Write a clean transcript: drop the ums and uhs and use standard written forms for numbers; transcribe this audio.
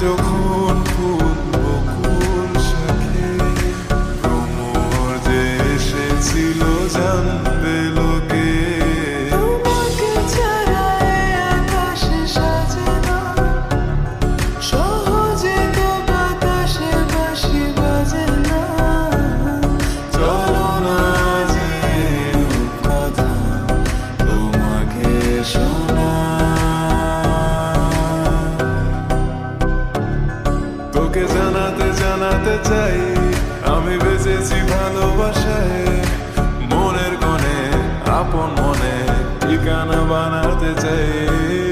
যখন ফুল বকুল শাখে ভ্রমর যে এসেছিল জানবে লোকে। তোমাকে ছাড়া এ আকাশ সাজে না, সহজে তো বাতাসে বাঁশি বাজে না। চলো না যে কথা তোমাকে শোনা, তোকে জানাতে জানাতে চাই আমি বেঁচেছি ভালোবাসায়। মনের কোণে আপন মনে ঠিকানা বানাতে চাই।